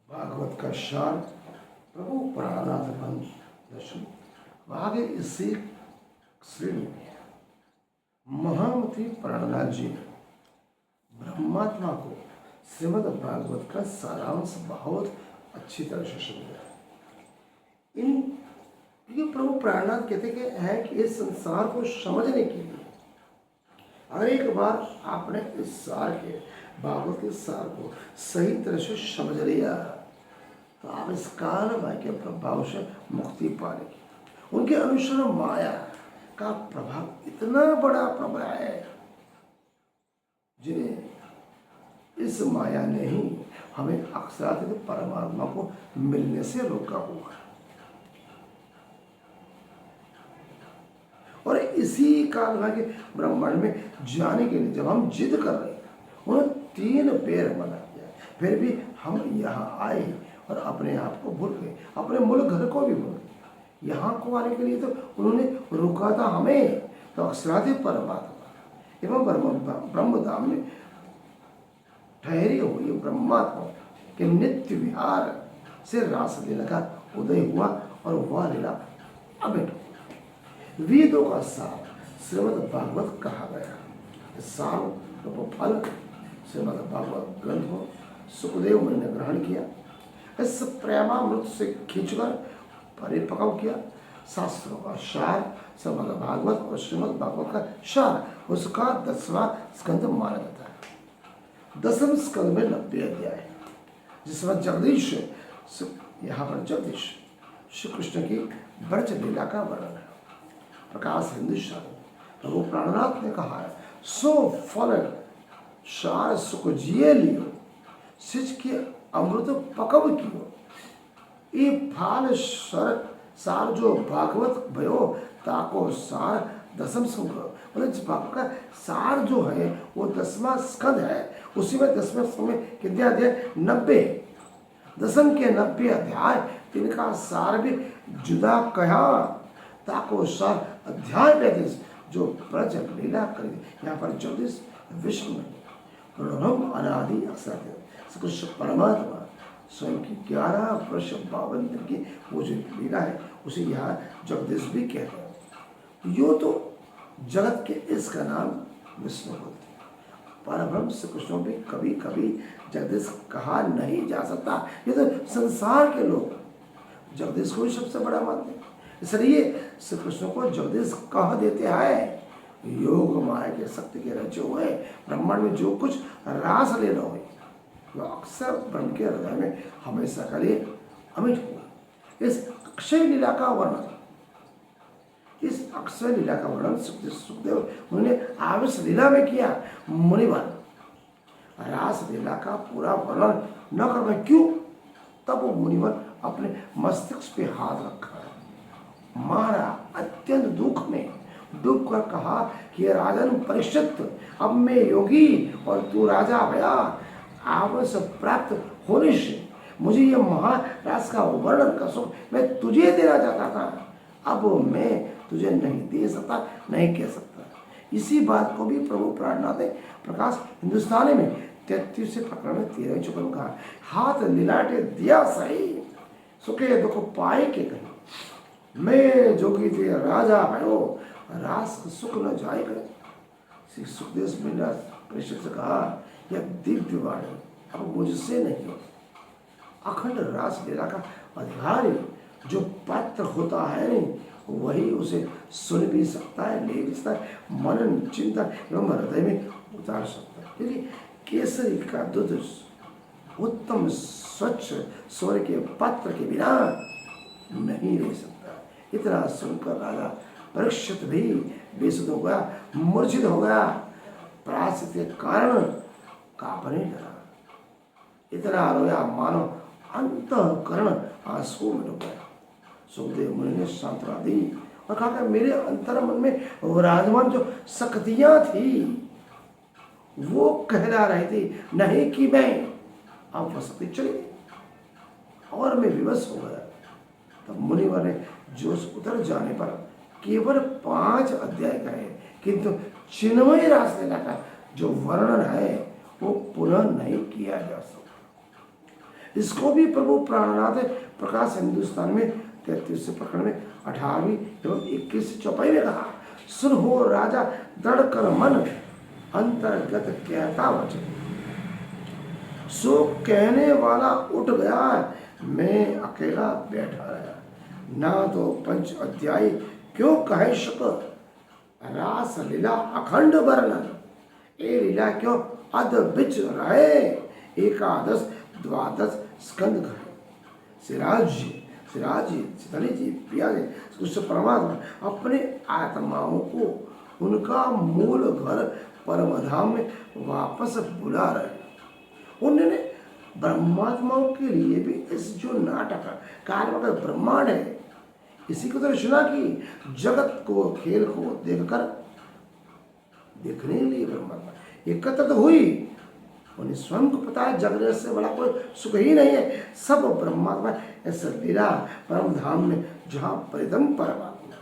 भागवत का सार प्रभु प्राणनाथ दर्शन। आगे इसी श्रेणी में महामती प्राणनाथ जी ने ब्रह्मात्मा को श्रीमद् भागवत का सारांश बहुत अच्छी तरह से समझा। ये प्रभु प्राणनाथ कहते हैं कि इस संसार को समझने के लिए अगर एक बार आपने इस सार के भागवत के सार को सही तरह से समझ लिया तो आप इस काल माया के प्रभाव से मुक्ति पा लेंगे। उनके अनुसार माया का प्रभाव इतना बड़ा प्रभाव है जिन्हें इस माया ने ही हमें अक्षरातीत परमात्मा को मिलने से रोका हुआ है। और इसी काल के ब्रह्मांड में जाने के लिए जब हम जिद कर रहे हैं, उन्होंने 3 पैर बना दिया, फिर भी हम यहाँ आए और अपने आप को भूल गए, अपने मूल घर को भी भूल गए। यहाँ को आने के लिए तो उन्होंने रुका था हमें, तो अक्षरातीत परमात्मा एवं ब्रह्मधाम में ठहरी हुई ब्रह्मात्मा के नित्य विहार से रास लीला का उदय हुआ और वह लीला अमिट हुई। वेदों का सार श्रीमद् भागवत कहा गया। सार को फल श्रीमद् भागवत ग्रंथ को सुखदेव मुनि ने ग्रहण किया, इस प्रेमामृत से खींचकर परिपक्व किया। शास्त्रों का सार श्रीमद् भागवत और श्रीमद् भागवत का सार उसका 10वां स्कंद माना जाता है। 10वें स्कंद में 90 अध्याय है, जिसमें जगदीश, यहाँ पर जगदीश श्री कृष्ण की ब्रज लीला का वर्णन है। प्रकाश हिंदुस्तान प्रभु प्राणनाथ ने कहा है, सो फल सार सुख जिये लियो, सिच के अमृत पकव कियो। ये फाल सार जो भागवत भयो ताको सार 10म स्कंद। मतलब जिस भागवत का सार जो है वो 10वां स्कंद है, उसी में 10वें स्कंद में कितने अध्याय? 90। 10म के 90 अध्याय, तिनका सार भी जुदा कहा ताको सार अध्याय 35 जो ब्रज लीला कर। यहाँ पर 34 विष्णु में प्रणव अनादि अक्षर कृष्ण परमात्मा स्वयं की 11 वर्ष 52 दिन की वो जो लीला है उसे यहाँ जगदीश भी कहते हैं। यो तो जगत के इसका नाम विष्णु बोलते हैं। परब्रह्म श्री कृष्ण भी कभी कभी जगदीश कहा नहीं जा सकता। ये तो संसार के लोग जगदीश को ही सबसे बड़ा मानते हैं, इसलिए श्री कृष्ण को जगदीश कह देते हैं। योग माया के शक्ति के रचे हुए ब्रह्मांड में जो कुछ रास लीला हुई वो अक्सर ब्रह्म के हृदय में हमेशा के लिए अमिट हुआ। इस अक्षय लीला का वर्णन, इस अक्षय लीला का वर्णन सुखदेव उन्होंने आवेश लीला में किया। मुनिवर रास लीला का पूरा वर्णन न कर पाए, क्यों? तब वो मुनिवर अपने मस्तिष्क पे हाथ रखा, मारा, अत्यंत दुख में डूब कर कहा कि राजन परीक्षित, अब मैं योगी और तू राजा भया, आवश्य प्राप्त होने से मुझे यह महाराज का वर्णन का सुख मैं तुझे देना चाहता था, अब मैं तुझे नहीं दे सकता, नहीं कह सकता। इसी बात को भी प्रभु प्राणनाथ ने प्रकाश हिंदुस्तानी में 33 प्रकरण में 13 चुकन कहा, हाथ लिलाटे दिया सही, सुखे दुख पाए के कहीं, मैं जोगी थे राजा भयो, रास सुख न जाए गए। श्री सुखदेव मिला परिषद से कहा, यह दिव्य वाणी अब मुझसे नहीं हो। अखंड रास लीला का अधिकारी जो पात्र होता है नहीं वही उसे सुन भी सकता है, ले भी सकता है, मनन चिंतन एवं हृदय में उतार सकता है। क्योंकि केसरी का दूध उत्तम स्वच्छ स्वर के पात्र के बिना नहीं रह सकता। इतना सुनकर राजा परीक्षित भी बेसुध हो गया, मूर्छित हो गया, प्रायश्चित के कारण कांपने लगा। इतना रोया मानो अंतःकरण आंसू में डूब गया। सुखदेव मुनि ने सांत्वना दी और कहा कि मेरे अंतर मन में विराजमान जो शक्तियां थी वो कहला रही थी नहीं कि मैं, अब वह शक्ति चली और मैं विवश हो गया। तब मुनिवर ने जोश उतर जाने पर केवल 5 अध्याय का है, किंतु चिन्मय रास लीला का जो वर्णन है वो पुनः नहीं किया जा सकता। इसको भी प्रभु प्राणनाथ प्रकाश हिंदुस्तान में 33 प्रकरण में 18वीं एवं 21 से 24 में कहा, सुन हो राजा दृढ़ कर मन, अंतर्गत कहता वचन। सो कहने वाला उठ गया, मैं अकेला बैठा रहा। ना तो पंच अध्याय क्यों कहे शक, रास लीला अखंड वर्णन। ए लीला क्यों अध बिच रहे, एकादश द्वादश स्कंद घटे। सिराज जी सितारी जी पिया जी कृष्ण परमात्मा अपने आत्माओं को उनका मूल घर परमधाम में वापस बुला रहे। उन्होंने ब्रह्मात्माओं के लिए भी इस जो नाटक कार्य का ब्रह्मांड है, इसी को तो रचना की, जगत को खेल को देखकर देखने के लिए ब्रह्मात्मा एकत्र हुई। उन्हें स्वयं को पता है जगने से बड़ा कोई सुख ही नहीं है। सब ब्रह्मात्मा इस लीला परम धाम में जहाँ परिदम परमात्मा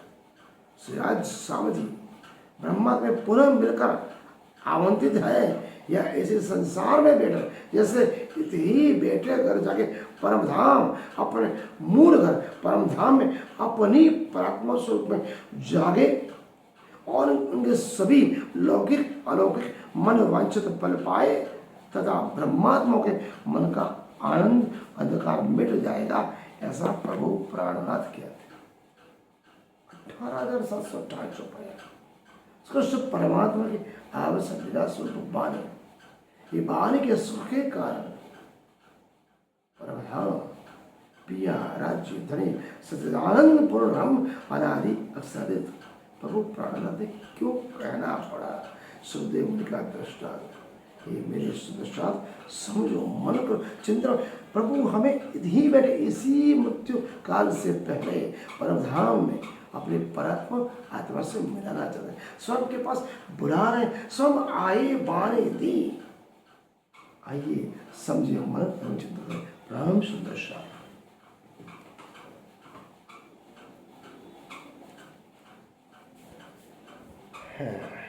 सिराज सावधी ब्रह्मात्मा में पुनः मिलकर आवंतित है, या ऐसे संसार में बैठे जैसे ही बैठे घर जाके परम धाम अपने मूल घर परम धाम में अपनी परात्मा स्वरूप में जागे और उनके सभी लौकिक अलौकिक मन वांछित फल पाए तथा ब्रह्मात्मा के मन का आनंद अंधकार मिट जाएगा, ऐसा प्रभु प्राणनाथ कहते। 18,728 कृष्ण परमात्मा की आवश्यक लीला स्वरूप वाणी, ये वाणी के सुख के कारण परमधाम पिया राज्य धनी सचिदानंद पूर्ण हम अनादि अक्षरित प्रभु प्राणनाथ ने क्यों कहना पड़ा। सुखदेव मुनि का दृष्टांत, ये मेरे दृष्टांत समझो, मन को चिंतन। प्रभु हमें यहीं बैठे इसी मृत्यु काल से पहले परमधाम में अपने परात्मा आत्मा से मिलाना चाहते हैं, स्वयं के पास बुला रहे, स्वयं आए बाणे दी। आइए समझिए, मन एवं चिंतन करें। राम सुंदर श्याम। है